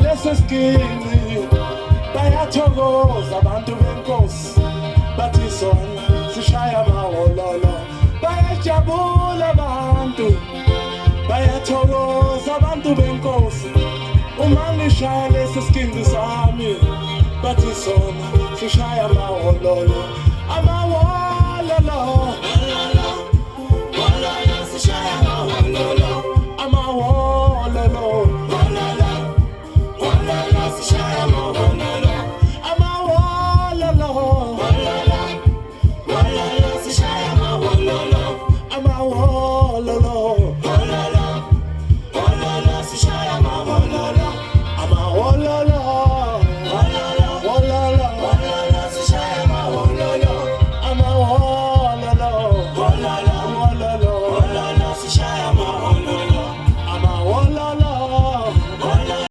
lesi sigidi bayathokoza abantu benkosi bathi sona sishaya amawololo bayajabula abantu bayathokoza abantu benkosi uma ngishaya lesi sigidi sami bathi sona sishaya